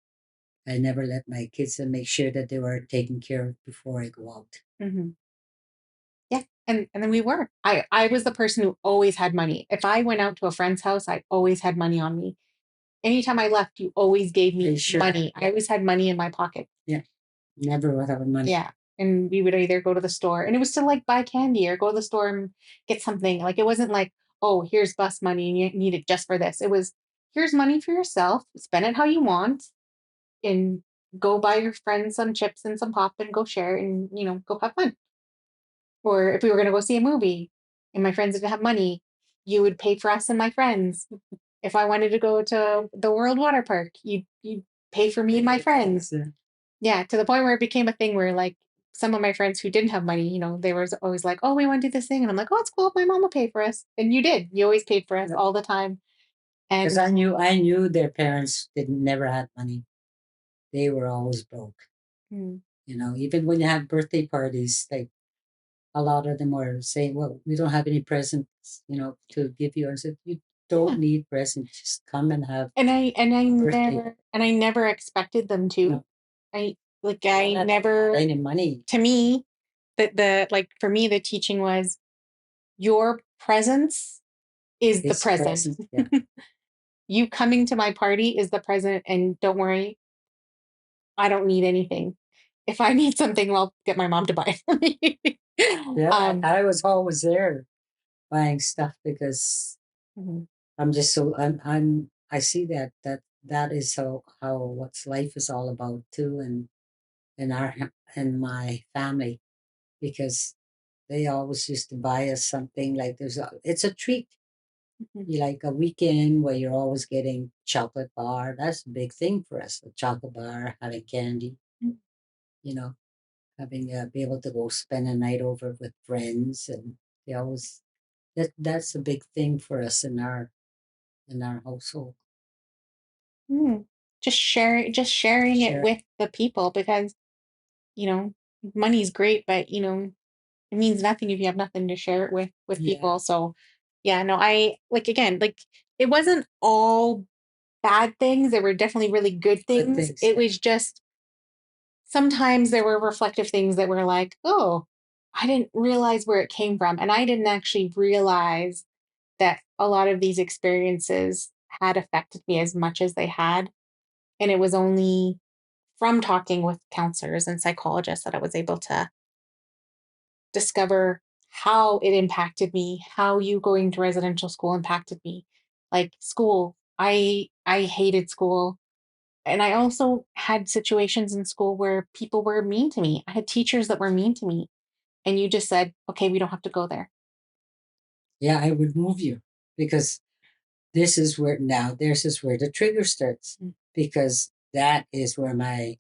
I never let my kids and make sure that they were taken care of before I go out. Mm-hmm. Yeah. And then we were. I was the person who always had money. If I went out to a friend's house, I always had money on me. Anytime I left, you always gave me money. I always had money in my pocket. Yeah. Never without money. Yeah. And we would either go to the store, and it was to like buy candy or go to the store and get something. Like it wasn't like, oh, here's bus money and you need it just for this. It was, here's money for yourself, spend it how you want, and go buy your friends some chips and some pop and go share and, go have fun. Or if we were going to go see a movie and my friends didn't have money, you would pay for us and my friends. If I wanted to go to the World Water Park, you'd pay for me and my friends. Yeah, to the point where it became a thing where like some of my friends who didn't have money, they were always like, "Oh, we want to do this thing," and I'm like, "Oh, it's cool. My mom will pay for us." And you did. You always paid for us all the time. And because I knew their parents didn't never had money. They were always broke. Even when you have birthday parties, like a lot of them were saying, "Well, we don't have any presents, to give you." I said, "You don't need presents. Just come and have." And birthday." I never expected them to. No. I never Any money. To me, the like for me the teaching was your presence is the It's present. Yeah. You coming to my party is the present, and don't worry, I don't need anything. If I need something, I'll get my mom to buy it for me. Yeah, I was always there buying stuff because Mhm. I'm just so I see that is how what's life is all about too, and our and my family, because they always used to buy us something, like it's a treat. Mhm. You like a weekend where you're always getting chocolate bar. That's a big thing for us. A chocolate bar, having candy, Mm. you know, having be able to go spend a night over with friends, and they always that's a big thing for us in our household. Mm. Just sharing it with the people, because you know money's great, but it means nothing if you have nothing to share it with Yeah. people. So yeah, no, I like, again, like it wasn't all bad things. There were definitely really good things. It was just sometimes there were reflective things that were like, oh, I didn't realize where it came from. And I didn't actually realize that a lot of these experiences had affected me as much as they had. And it was only from talking with counselors and psychologists that I was able to discover how it impacted me, how you going to residential school impacted me. Like school, I hated school. And I also had situations in school where people were mean to me. I had teachers that were mean to me. And you just said, okay, we don't have to go there. Yeah, I would move you, because this is where the trigger starts, because that was where my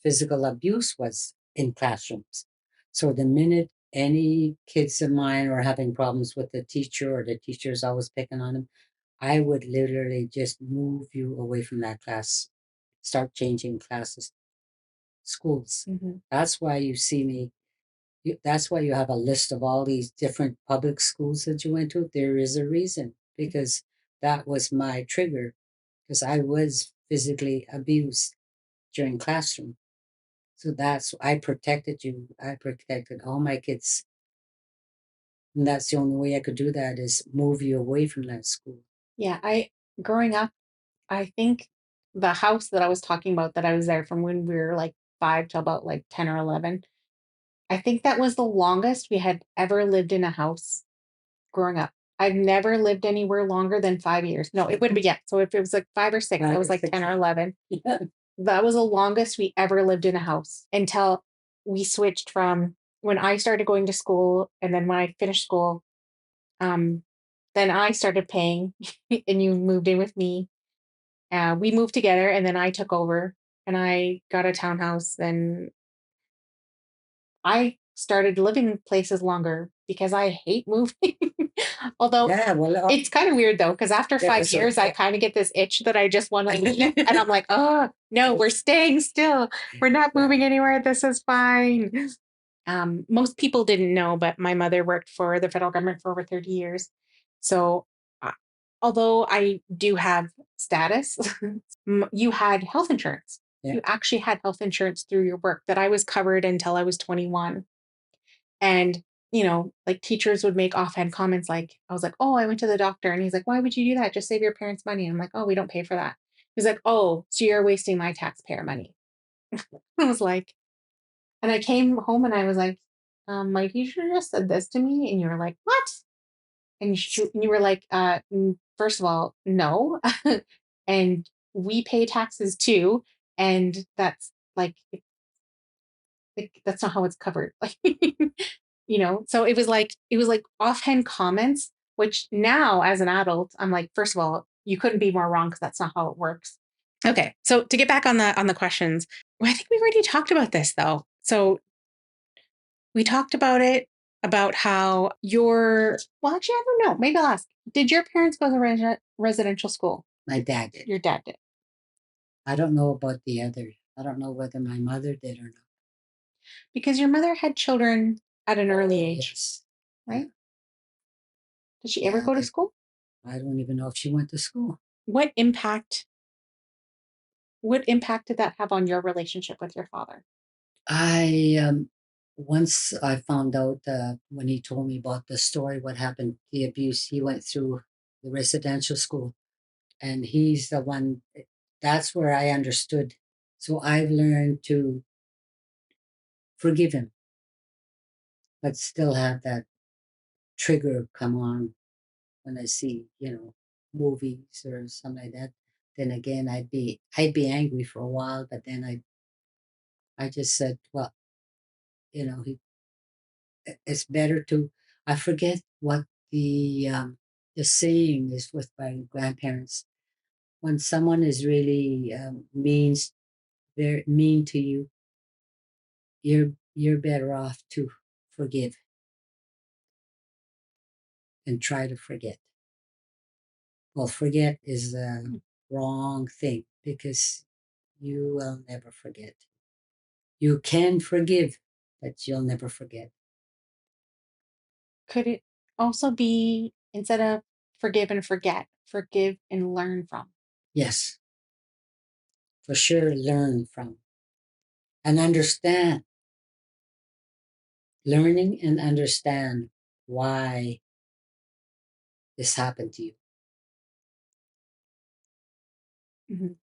physical abuse was, in classrooms. So the minute any kids of mine were having problems with the teacher, or the teacher's always picking on them, I would literally just move you away from that class, start changing classes, schools. That's why you see me. That's why you have a list of all these different public schools that you went to. There is a reason, because that was my trigger, because I was physically abused during classroom. So I protected you. I protected all my kids. And that's the only way I could do that, is move you away from that school. Yeah, growing up, I think the house that I was talking about, that I was there from when we were like 5 to about like 10 or 11, I think that was the longest we had ever lived in a house growing up. I've never lived anywhere longer than 5 years. No, it would be, yeah. So if it was like 5 or 6, I was like 10 or 11. Yeah. That was the longest we ever lived in a house until we switched from when I started going to school. And then when I finished school, um, then I started paying and you moved in with me. We moved together and then I took over and I got a townhouse. Then I started living places longer because I hate moving. Although Yeah, well, it's kind of weird though, because after yeah, 5 years, I kind of get this itch that I just want to leave. And I'm like, oh, no, we're staying still. We're not yeah. moving anywhere. This is fine. Most people didn't know, but my mother worked for the federal government for over 30 years. So, uh, although I do have status, you had health insurance. Yeah. You actually had health insurance through your work that I was covered until I was 21. And, like teachers would make offhand comments like, I was like, oh, I went to the doctor. And he's like, why would you do that? Just save your parents' money. And I'm like, oh, we don't pay for that. He's like, oh, so you're wasting my taxpayer money. I was like, and I came home and I was like, my teacher just said this to me. And you were like, what? And you were like, first of all, no. And we pay taxes too. And that's like that's not how it's covered. Like, so it was like offhand comments, which now as an adult, I'm like, first of all, you couldn't be more wrong because that's not how it works. Okay. So to get back on the questions, well, I think we already talked about this though. So we talked about it about how well, actually, I don't know. Maybe I'll ask. Did your parents go to residential school? My dad did. Your dad did. I don't know about the other. I don't know whether my mother did or not. Because your mother had children at an early age, Yes. right? Did she ever go to school? I don't even know if she went to school. What impact did that have on your relationship with your father? Once I found out when he told me about the story, what happened, the abuse, he went through the residential school, and he's the one. That's where I understood. So I've learned to forgive him, but still have that trigger come on when I see, movies or something like that. Then again, I'd be angry for a while, but then I just said, well, he it's better to. I forget what the saying is with my grandparents. When someone is really very mean to you, you're better off to forgive and try to forget. Well, forget is a wrong thing because you will never forget. You can forgive, but you'll never forget. Could it also be instead of forgive and forget, forgive and learn from? Yes, for sure, learn from and understand. Learning and understand why this happened to you. Mhm.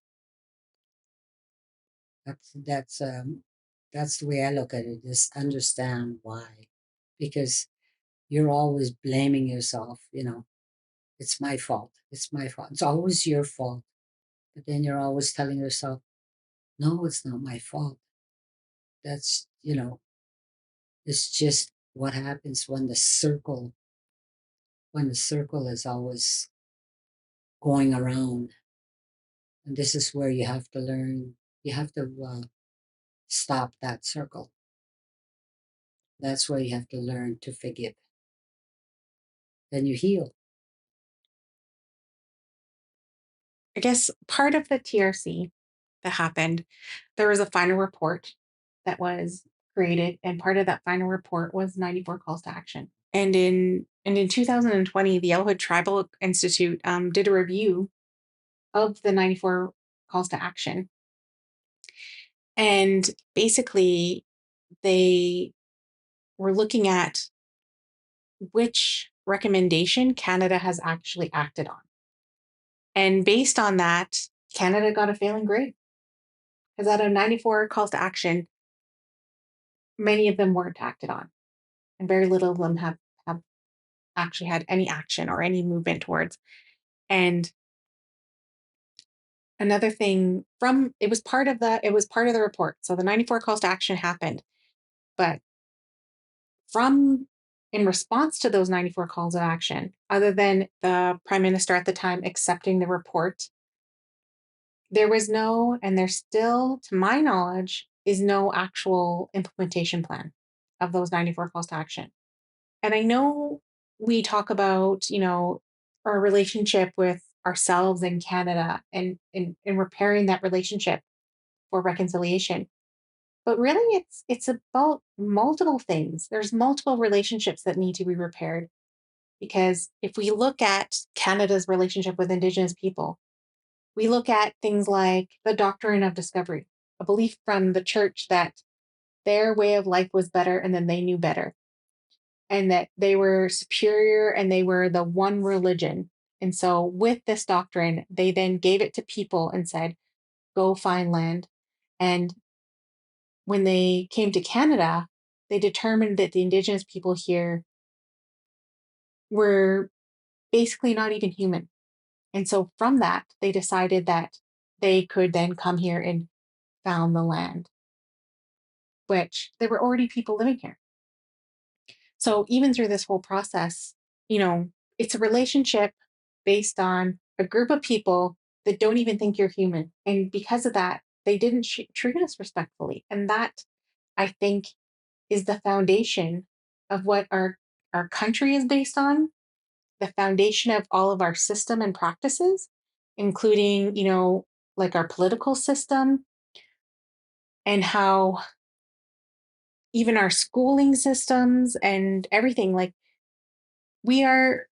That's the way I look at it. Just understand why, because you're always blaming yourself. It's my fault. It's my fault. It's always your fault. But then you're always telling yourself, no, it's not my fault. That's it's just what happens when the circle is always going around. And this is where you have to learn. You have to stop that circle. That's where you have to learn to forgive. Then you heal. I guess part of the TRC that happened, there was a final report that was created, and part of that final report was 94 calls to action. And in 2020, the Yellowhood Tribal Institute did a review of the 94 calls to action, and basically they were looking at which recommendation Canada has actually acted on. And based on that, Canada got a failing grade. Because out of 94 calls to action, many of them weren't acted on. And very little of them have actually had any action or any movement towards. And another thing it was part of the report. So the 94 calls to action happened, but in response to those 94 calls of action, other than the prime minister at the time accepting the report, there was no, and there still, to my knowledge, is no actual implementation plan of those 94 calls to action. And I know we talk about, our relationship with ourselves in Canada and in repairing that relationship for reconciliation. But really it's about multiple things. There's multiple relationships that need to be repaired. Because if we look at Canada's relationship with Indigenous people, we look at things like the doctrine of discovery, a belief from the church that their way of life was better and then they knew better, and that they were superior and they were the one religion. And so, with this doctrine, they then gave it to people and said, go find land. And when they came to Canada, they determined that the Indigenous people here were basically not even human. And so from that, they decided that they could then come here and found the land, which there were already people living here. So even through this whole process, it's a relationship based on a group of people that don't even think you're human. And because of that, they didn't treat us respectfully. And that, I think, is the foundation of what our country is based on, the foundation of all of our system and practices, including, like our political system and how even our schooling systems and everything, like we are,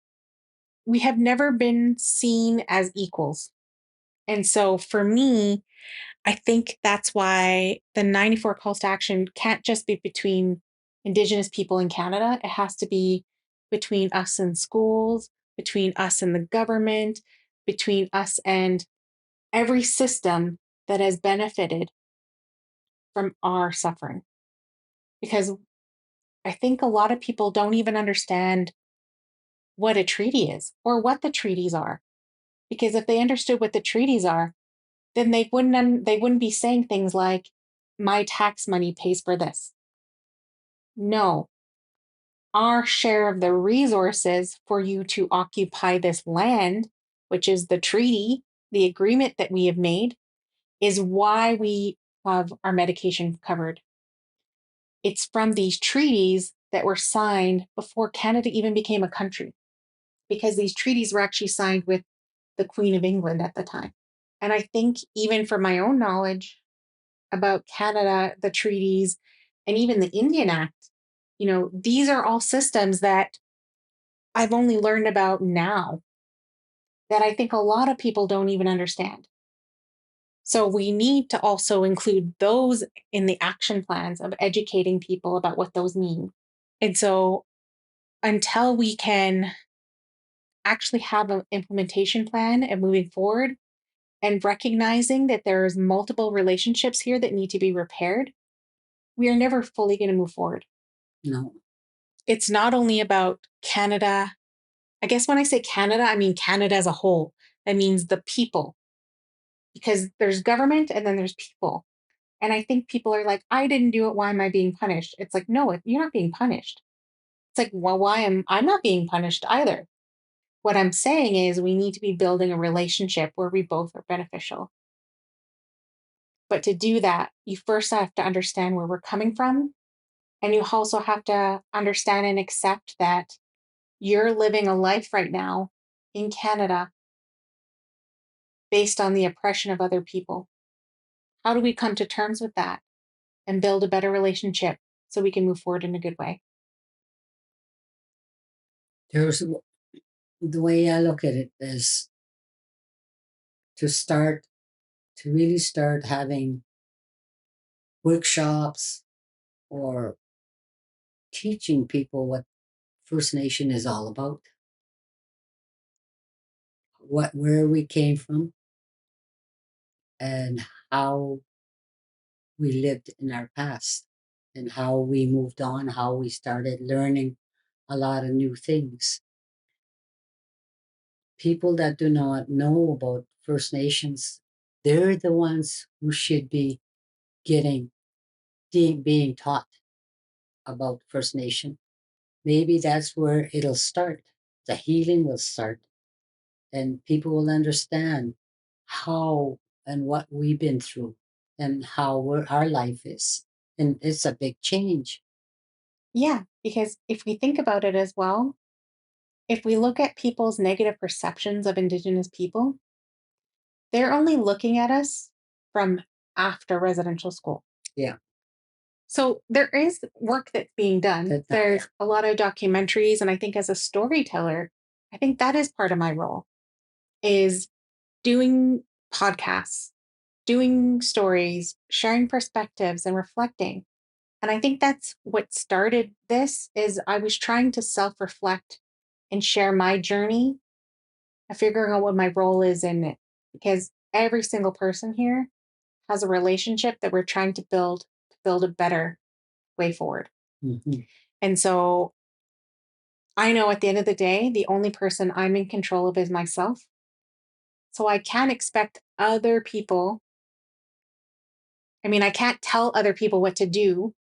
we have never been seen as equals. And so for me, I think that's why the 94 calls to action can't just be between Indigenous people in Canada. It has to be between us and schools, between us and the government, between us and every system that has benefited from our suffering. Because I think a lot of people don't even understand what a treaty is or what the treaties are. Because if they understood what the treaties are, then they wouldn't be saying things like, my tax money pays for this. No, our share of the resources for you to occupy this land, which is the treaty, the agreement that we have made, is why we have our medication covered. It's from these treaties that were signed before Canada even became a country, because these treaties were actually signed with the Queen of England at the time. And I think even for my own knowledge about Canada, the treaties, and even the Indian Act, these are all systems that I've only learned about now that I think a lot of people don't even understand. So we need to also include those in the action plans of educating people about what those mean. And so until we can actually have an implementation plan and moving forward and recognizing that there's multiple relationships here that need to be repaired, we are never fully going to move forward. No. It's not only about Canada. I guess when I say Canada, I mean Canada as a whole. That means the people, because there's government and then there's people. And I think people are like, I didn't do it. Why am I being punished? It's like, no, you're not being punished. It's like, well, why am I not being punished either? What I'm saying is we need to be building a relationship where we both are beneficial. But to do that, you first have to understand where we're coming from. And you also have to understand and accept that you're living a life right now in Canada based on the oppression of other people. How do we come to terms with that and build a better relationship so we can move forward in a good way? There's the way I look at it is to really start having workshops or teaching people what First Nation is all about, where we came from, and how we lived in our past, and how we moved on, how we started learning a lot of new things. people that do not know about First Nations, they're the ones who should be getting being taught about First Nation. Maybe that's where it'll start. The healing will start, and people will understand how and what we've been through and how our life is. And it's a big change. Yeah, because if we think about it as well, if we look at people's negative perceptions of Indigenous people, they're only looking at us from after residential school. Yeah. So there is work that's being done. There's a lot of documentaries, and I think as a storyteller, I think that is part of my role, is doing podcasts, doing stories, sharing perspectives, and reflecting. And I think that's what started this. Is I was trying to self-reflect and share my journey of figuring out what my role is in it, because every single person here has a relationship that we're trying to build a better way forward. Mm-hmm. And so I know at the end of the day, the only person I'm in control of is myself. So I can't expect other people. I mean, I can't tell other people what to do.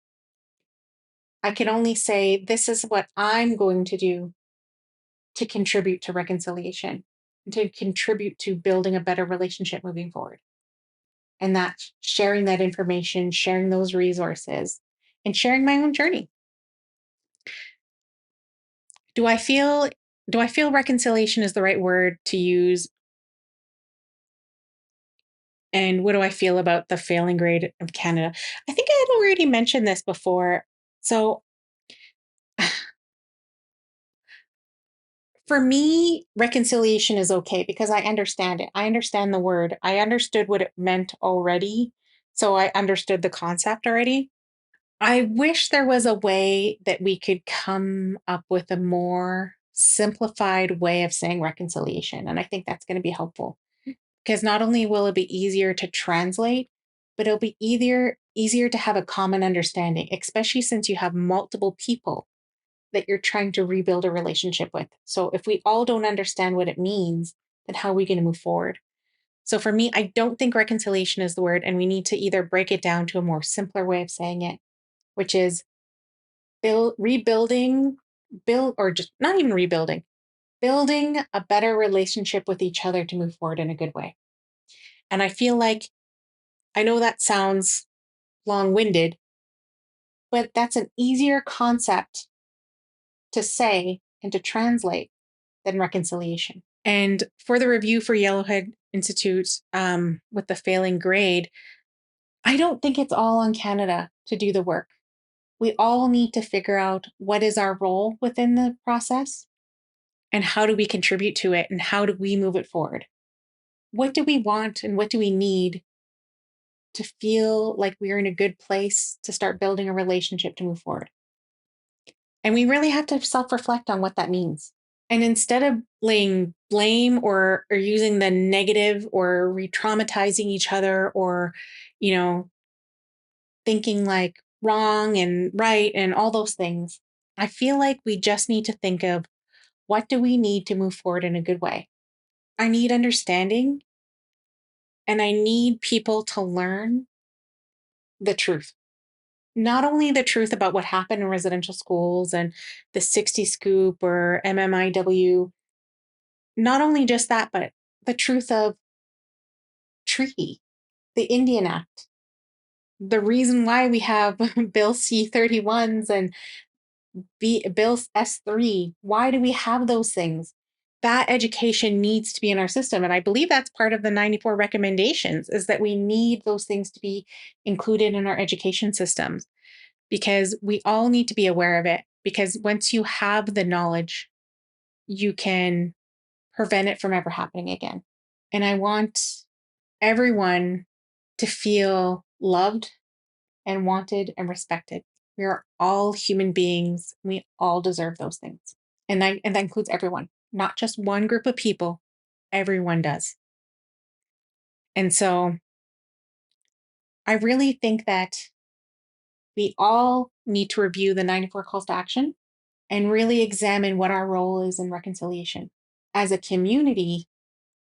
I can only say, this is what I'm going to do to contribute to reconciliation, to contribute to building a better relationship moving forward. And that's sharing that information, sharing those resources, and sharing my own journey. Do I feel reconciliation is the right word to use? And what do I feel about the failing grade of Canada? I think I had already mentioned this before. So for me, reconciliation is okay because I understand it. I understand the word. I understood what it meant already. So I understood the concept already. I wish there was a way that we could come up with a more simplified way of saying reconciliation. And I think that's going to be helpful because not only will it be easier to translate, but it'll be easier to have a common understanding, especially since you have multiple people that you're trying to rebuild a relationship with. So if we all don't understand what it means, then how are we going to move forward? So for me, I don't think reconciliation is the word, and we need to either break it down to a more simpler way of saying it, which is rebuilding, or just not even rebuilding, building a better relationship with each other to move forward in a good way. And I feel like, I know that sounds long-winded, but that's an easier concept to say and to translate than reconciliation. And for the review for Yellowhead Institute with the failing grade, I don't think it's all on Canada to do the work. We all need to figure out what is our role within the process and how do we contribute to it and how do we move it forward. What do we want and what do we need to feel like we're in a good place to start building a relationship to move forward? And we really have to self-reflect on what that means. And instead of laying blame or using the negative or re-traumatizing each other or, thinking like wrong and right and all those things, I feel like we just need to think of, what do we need to move forward in a good way? I need understanding, and I need people to learn the truth. Not only the truth about what happened in residential schools and the 60 scoop or MMIW, not only just that, but the truth of treaty, the Indian Act, the reason why we have Bill C-31s and Bill S-3. Why do we have those things? That education needs to be in our system. And I believe that's part of the 94 recommendations, is that we need those things to be included in our education systems, because we all need to be aware of it. Because once you have the knowledge, you can prevent it from ever happening again. And I want everyone to feel loved and wanted and respected. We are all human beings. We all deserve those things. And that includes everyone, not just one group of people. Everyone does. And so I really think that we all need to review the 94 calls to action and really examine what our role is in reconciliation. as a community,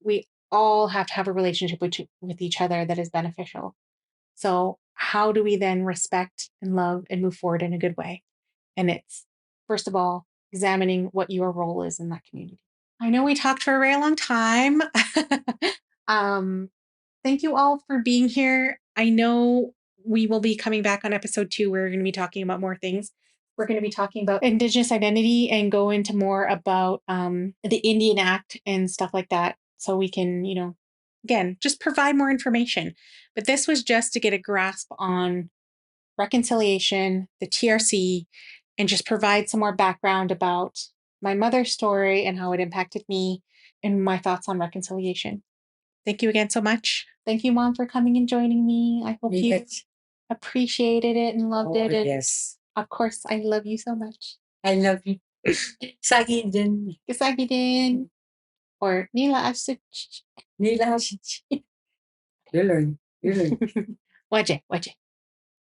we all have to have a relationship with each other that is beneficial. So how do we then respect and love and move forward in a good way? And it's, first of all, examining what your role is in that community. I know we talked for a very long time. Thank you all for being here. I know we will be coming back on episode 2. We're going to be talking about more things. We're going to be talking about Indigenous identity and go into more about the Indian Act and stuff like that. So we can, again, just provide more information. But this was just to get a grasp on reconciliation, the TRC, and just provide some more background about my mother's story and how it impacted me and my thoughts on reconciliation. Thank you again so much. Thank you, Mom, for coming and joining me. I hope you appreciated it and loved it. And yes. Of course, I love you so much. I love you. Sagi din. Kasagi din. Or Nila Asuch. Nila Asuch. You learn. Waje.